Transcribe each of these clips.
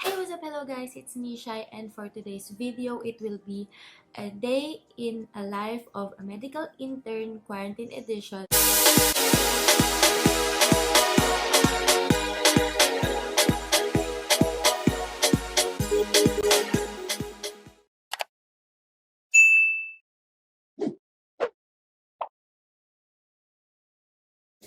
Hey, what's up? Hello guys, it's Nishai, and for today's video, it will be a day in a life of a medical intern quarantine edition.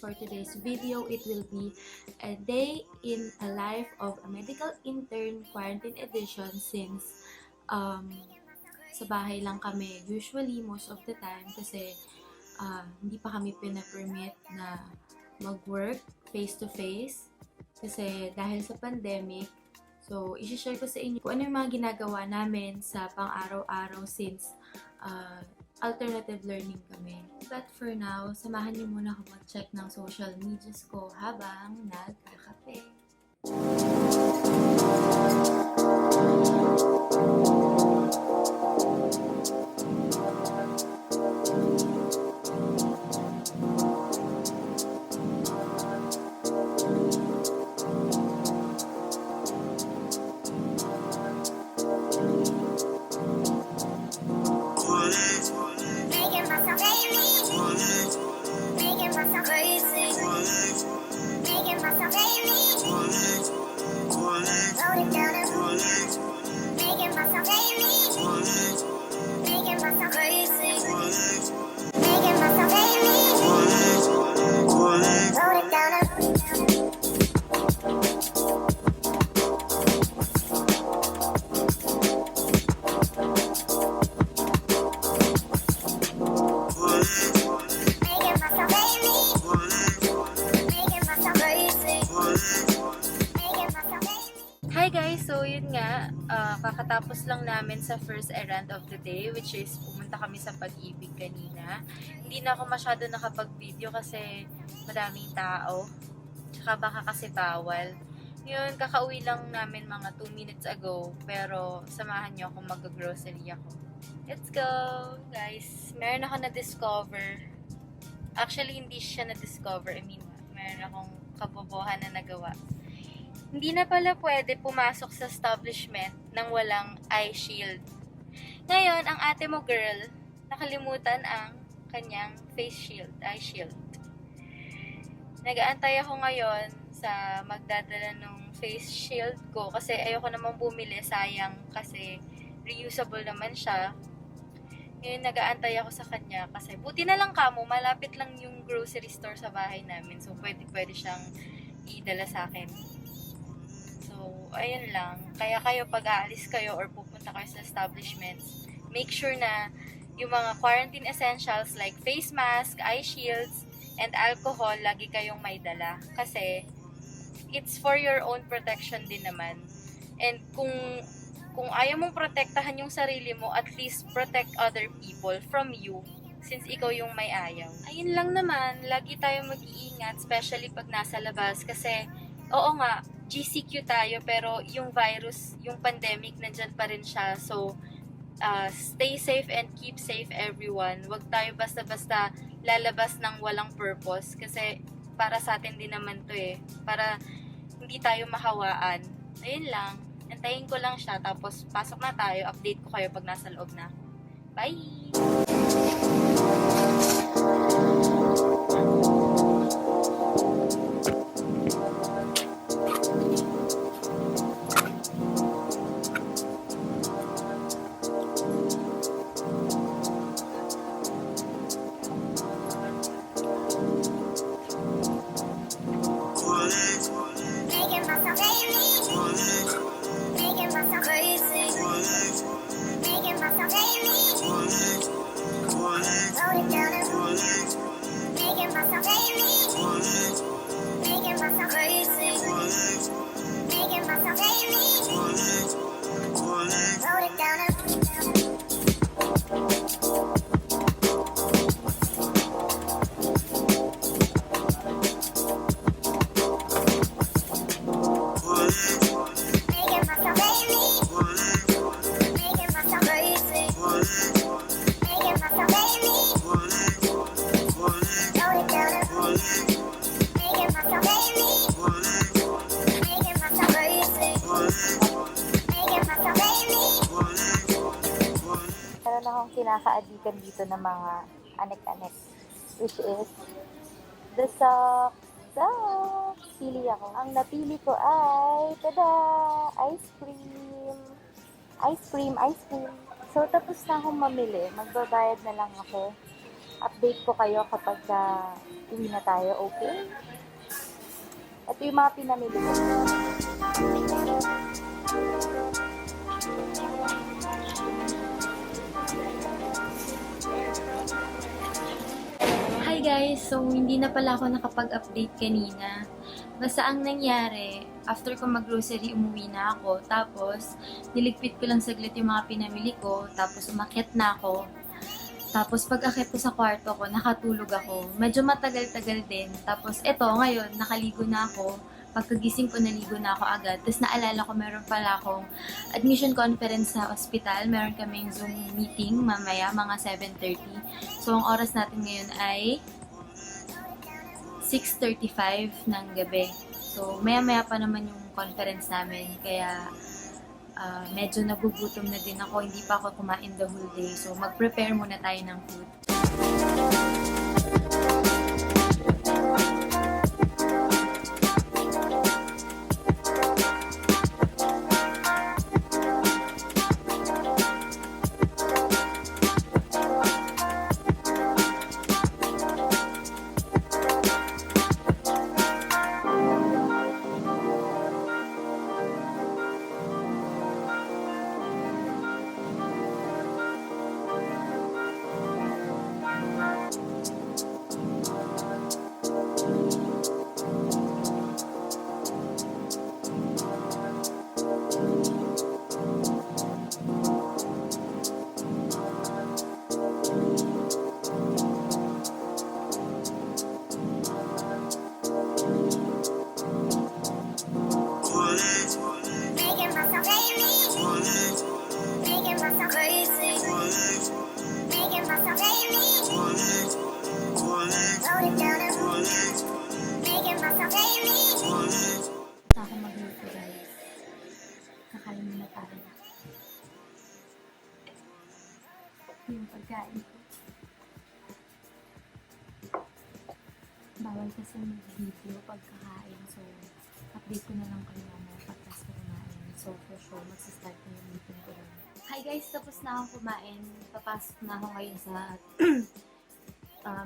For today's video, it will be a day in a life of a medical intern quarantine edition since sa bahay lang kami usually most of the time kasi hindi pa kami pina-permit na mag-work face-to-face kasi dahil sa pandemic. So, isi-share ko sa inyo kung ano yung mga ginagawa namin sa pang-araw-araw since alternative learning kami. But for now, samahan niyo muna ako mag-check ng social medias ko habang nagkakape. Hi guys! So yun nga, kakatapos lang namin sa first errand of the day, which is pumunta kami sa Pag-ibig kanina. Hindi na ako masyado nakapag-video kasi madaming tao. Tsaka baka kasi bawal. Yun, kakauwi lang namin mga 2 minutes ago, pero samahan niyo ako mag-grocery ako. Let's go! Guys, meron ako na-discover. Actually, hindi siya na-discover. I mean, meron akong kabobohan na nagawa. Hindi na pala pwede pumasok sa establishment nang walang eye shield. Ngayon, ang ate mo girl, nakalimutan ang kanyang face shield, eye shield. Nag-aantay ako ngayon sa magdadala ng face shield ko kasi ayoko namang bumili, sayang kasi reusable naman siya. Ngayon, nag-aantay ako sa kanya kasi buti na lang kamo, malapit lang yung grocery store sa bahay namin. So, pwede siyang idala sa akin. So, ayun lang. Kaya kayo pag aalis kayo or pupunta kayo sa establishments, make sure na yung mga quarantine essentials like face mask, eye shields, and alcohol, lagi kayong may dala. Kasi, it's for your own protection din naman. And kung ayaw mong protektahan yung sarili mo, at least protect other people from you since ikaw yung may ayaw. Ayun lang naman, lagi tayo mag-iingat, especially pag nasa labas kasi, oo nga, GCQ tayo pero yung virus, yung pandemic, nandyan pa rin siya. So, stay safe and keep safe everyone. Huwag tayo basta-basta lalabas ng walang purpose kasi para sa atin din naman to eh. Para hindi tayo mahawaan. Ayun lang. Antayin ko lang siya tapos pasok na tayo. Update ko kayo pag nasa loob na ako. Bye! akong kinakaadikan dito ng mga anek-anek, which is the socks. Socks! Pili ako. Ang napili ko ay, tada! Ice cream! Ice cream, ice cream. So, tapos na akong mamili. Magbabayad na lang ako. Update ko kayo kapag uwi na tayo, okay? Ito yung mga pinamili ko. Hi guys! So, hindi na pala ako nakapag-update kanina. Basta ang nangyari, after ko mag-grocery, umuwi na ako. Tapos, niligpit ko lang saglit yung mga pinamili ko. Tapos, umakyat na ako. Tapos, pag-akyat ko sa kwarto ko, nakatulog ako. Medyo matagal-tagal din. Tapos, eto, ngayon, nakaligo na ako. Pagkagising ko, naligo na ako agad. Tapos, naalala ko, meron pala akong admission conference sa ospital. Meron kaming Zoom meeting mamaya, mga 7:30. So, ang oras natin ngayon ay 6:35 ng gabi. So, maya-maya pa naman yung conference namin. Kaya, medyo nagugutom na din ako. Hindi pa ako kumain the whole day. So, mag-prepare muna tayo ng food. Ako magluto guys. Kakain muna tayo. Yung pagkain ko. Bawal kasi mag-video pagkakain. So, update ko na lang kayo pagkas ko kumain. So, for sure, magsistart na yung meeting ko rin. Hi guys! Tapos na akong kumain. Papasok na ako ngayon sa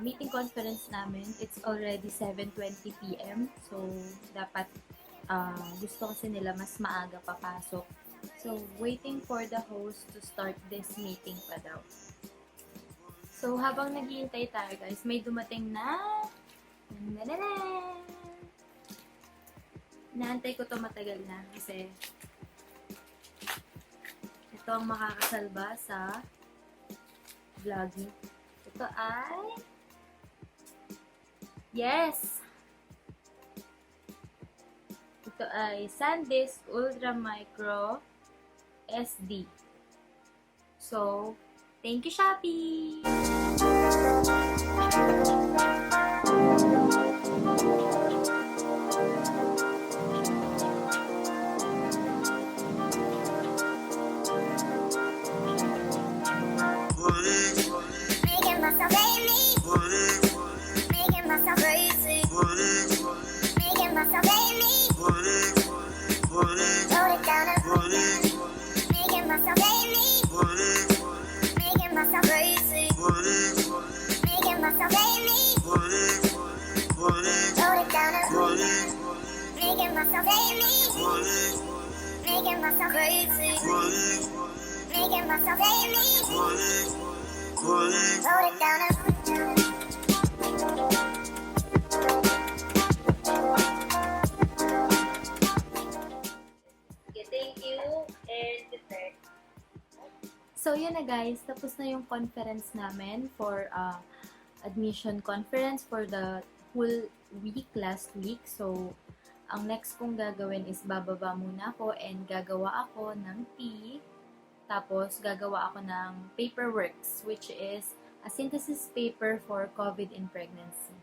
meeting conference namin. It's already 7:20 p.m. So, dapat gusto kasi nila mas maaga papasok. So, waiting for the host to start this meeting pa daw. So, habang naghihintay tayo guys, may dumating na naantay ko to matagal na kasi ito ang makakasalba sa vlogging. Ito ay ito ay SanDisk Ultra Micro SD. So, thank you Shopee! Thank you and dessert. So yun na guys, tapos na yung conference namin for admission conference for the whole week last week. So ang next kong gagawin is bababa muna ako and gagawa ako ng tea. Tapos gagawa ako ng paperworks, which is a synthesis paper for COVID in pregnancy.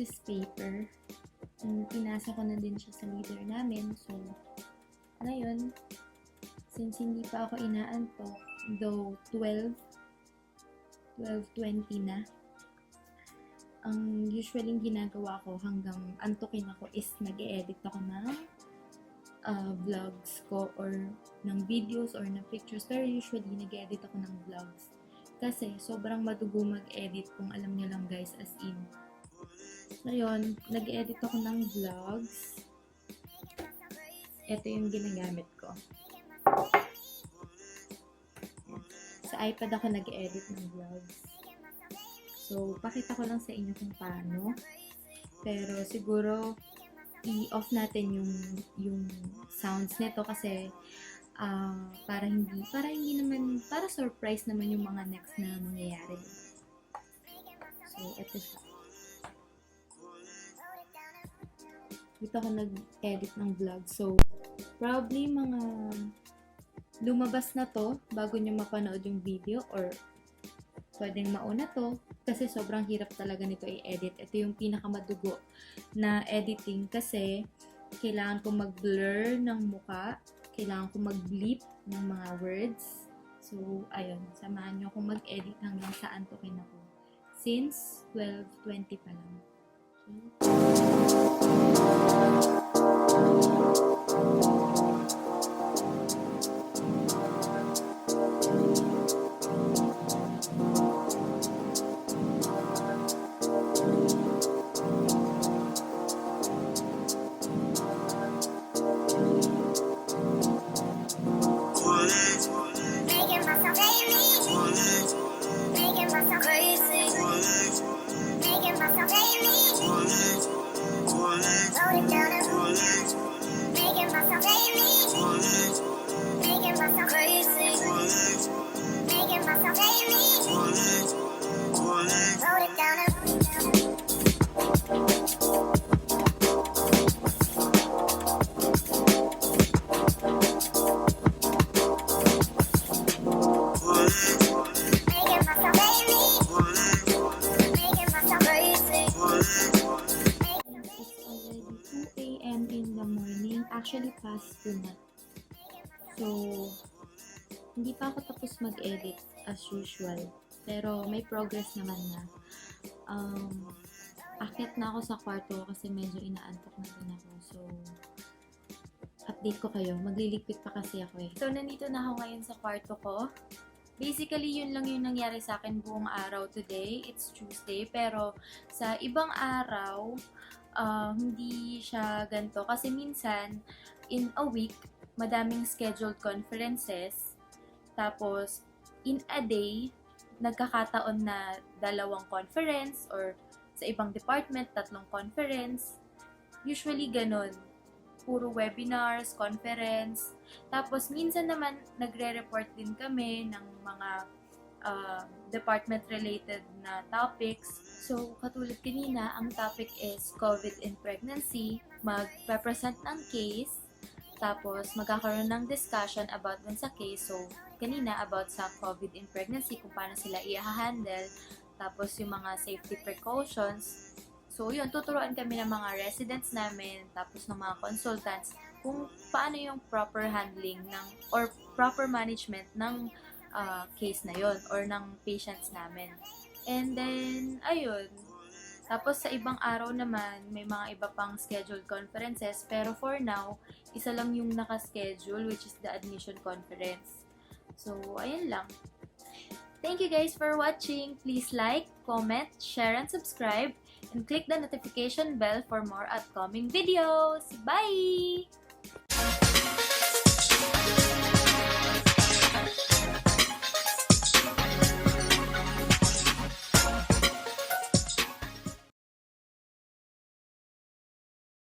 this is paper. And pinasa ko na din siya sa leader namin. So, ngayon, since hindi pa ako inaantok, though 12:20 na, ang usually ginagawa ko hanggang antukin ako is nag-e-edit ako ng vlogs ko or ng videos or ng pictures. Pero usually nag-e-edit ako ng vlogs. Kasi sobrang madugo mag-edit kung alam niyo lang guys, as in. Ngayon, nag-e-edit ako ng vlogs. Ito yung ginagamit ko. Sa iPad ako nag-e-edit ng vlogs. So, pakita ko lang sa inyo kung paano. Pero siguro, i-off natin yung sounds nito kasi para surprise naman yung mga next na mangyayari. So, ito siya. Dito ako nag-edit ng vlog. So, probably mga lumabas na to bago nyo mapanood yung video or pwedeng mauna to kasi sobrang hirap talaga nito i-edit. Ito yung pinakamadugo na editing kasi kailangan ko mag-blur ng muka, kailangan ko mag-bleep ng mga words. So, ayun, samahan nyo akong mag-edit hanggang sa antukin ako. Since 12:20 pa lang. Actually, past 2 na. So, hindi pa ako tapos mag-edit as usual. Pero may progress naman na. Akit na ako sa kwarto kasi medyo inaantok na din ako. So, update ko kayo. Magliligpit pa kasi ako eh. So, nandito na ako ngayon sa kwarto ko. Basically, yun lang yung nangyari sa akin buong araw today. It's Tuesday. Pero, sa ibang araw, hindi siya ganito. Kasi minsan, in a week, madaming scheduled conferences. Tapos, in a day, nagkakataon na 2 conference or sa ibang department, 3 conference. Usually, ganun. Puro webinars, conference. Tapos, minsan naman, nagre-report din kami ng mga department-related na topics. So, katulad kanina, ang topic is COVID in pregnancy. Mag-represent ng case, tapos magkakaroon ng discussion about dun sa case. So, kanina about sa COVID in pregnancy, kung paano sila i-handle, tapos yung mga safety precautions. So, yun, tuturuan kami ng mga residents namin, tapos ng mga consultants, kung paano yung proper handling or proper management ng case na yon or ng patients namin. And then, ayun. Tapos sa ibang araw naman, may mga iba pang scheduled conferences. Pero for now, isa lang yung naka-schedule, which is the admission conference. So, ayun lang. Thank you guys for watching. Please like, comment, share, and subscribe. And click the notification bell for more upcoming videos. Bye!